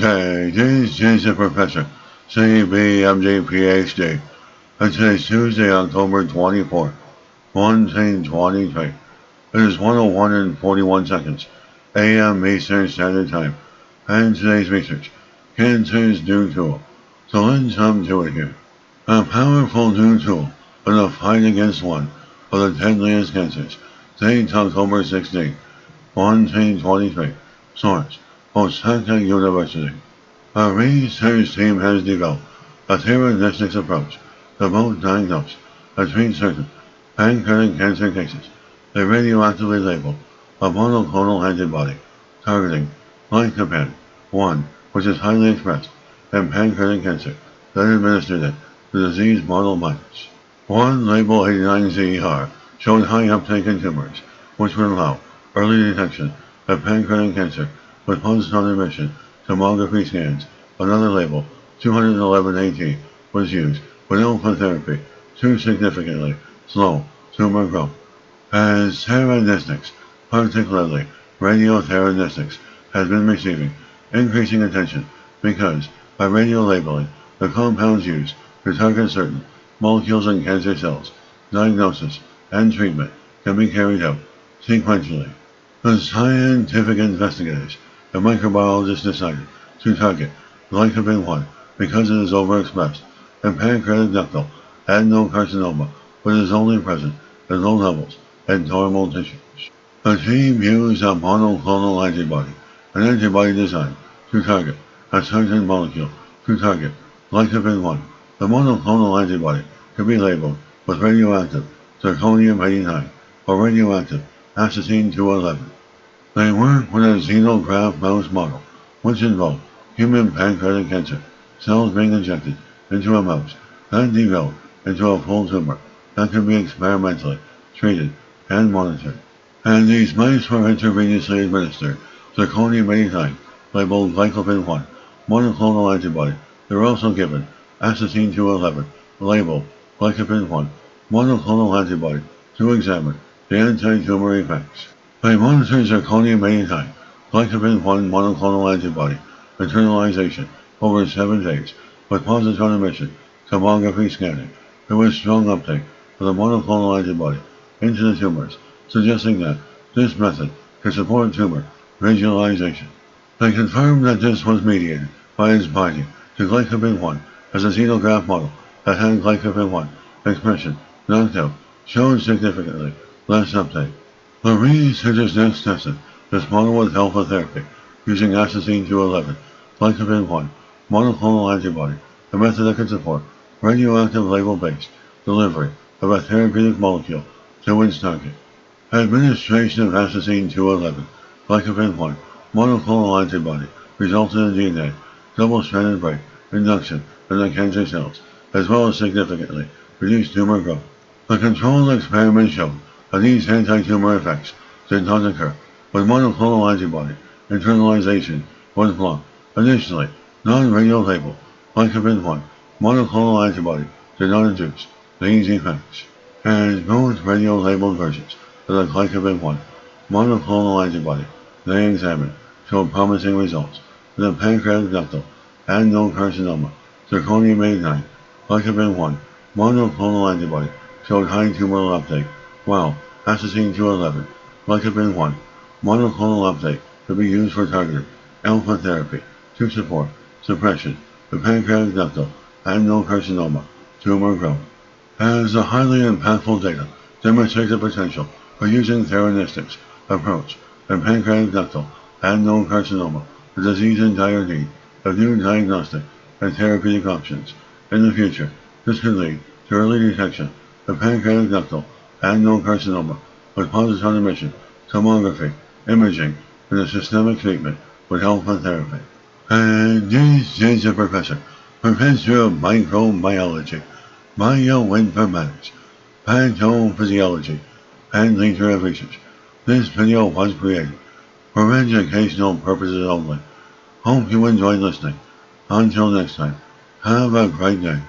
Okay, this is the Professor, CBMD PhD, and today's Tuesday, October 24th, 2023. It is 1:01 and 41 seconds, AM Eastern Standard Time, and today's research, Cancer's new tool. So let's jump to it here. A powerful new tool in the fight against one of the deadliest cancers, date October 16, 2023. Source, Osaka University. A research team has developed a therapeutics approach to both diagnose and treat certain pancreatic cancer cases. They radioactively labeled a monoclonal antibody targeting glycopan-1, which is highly expressed in pancreatic cancer, then administered it to disease model mice. One label 89CER showed high uptake in tumors, which would allow early detection of pancreatic cancer with post-on emission tomography scans. Another label, 211AT, was used with alpha therapy to significantly slow tumor growth. As therapeutics, particularly radiotherapeutics, has been receiving increasing attention because by radiolabeling the compounds used to target certain molecules in cancer cells, diagnosis and treatment can be carried out sequentially. The scientific investigators and microbiologists decided to target glycopan-1 because it is overexpressed in pancreatic ductal adenocarcinoma, but is only present in low levels in normal tissues. The team used a monoclonal antibody, an antibody designed to target a certain molecule to target glycopan-1. The monoclonal antibody can be labeled with radioactive zirconium-89 or radioactive astatine-211. They work with a xenograft mouse model, which involved human pancreatic cancer cells being injected into a mouse that developed into a full tumor that can be experimentally treated and monitored. And these mice were intravenously administered zirconium-89 labeled glycopan-1 monoclonal antibody. They were also given astatine-211 labeled glycopan-1 monoclonal antibody to examine the anti-tumor effects. They monitored zirconium-89 glycopan-1 monoclonal antibody internalization over 7 days with positron emission tomography scanning. There was strong uptake of the monoclonal antibody into the tumors, suggesting that this method could support tumor visualization. They confirmed that this was mediated by its binding to glycopan-1 as a xenograft model that had glycopan-1 expression knocked out showed significantly less uptake. The researchers next tested this model with alpha therapy using astatine-211 glycopan-1 monoclonal antibody, a method that can support radioactive label-based delivery of a therapeutic molecule to its target. Administration of astatine-211 glycopan-1 monoclonal antibody resulted in DNA double-stranded break induction in the cancer cells, as well as significantly reduced tumor growth. The controlled experiment showed that these anti-tumor effects did not occur with monoclonal antibody. Internalization was blocked. Additionally, non-radiolabeled glycopan-1 monoclonal antibody did not induce these effects, as both radiolabeled versions of the glycopan-1 monoclonal antibody they examined showed promising results in the pancreatic ductal adenocarcinoma. Zirconium-89 glycopan-1 monoclonal antibody showed high tumoral uptake, while astatine-211 glycopan-1 monoclonal uptake could be used for targeted alpha therapy to support suppression of pancreatic ductal adenocarcinoma tumor growth. As a highly impactful data demonstrates the potential for using therapeutics approach in pancreatic ductal adenocarcinoma, the disease in dire need of new diagnostic and therapeutic options. In the future, this could lead to early detection of pancreatic ductal adenocarcinoma with positron emission tomography imaging and a systemic treatment with alpha therapy. And this is the Professor, Professor of Microbiology, Bioinformatics, Pathophysiology, and leader of research. This video was created for educational purposes only. Hope you enjoyed listening. Until next time, have a great day.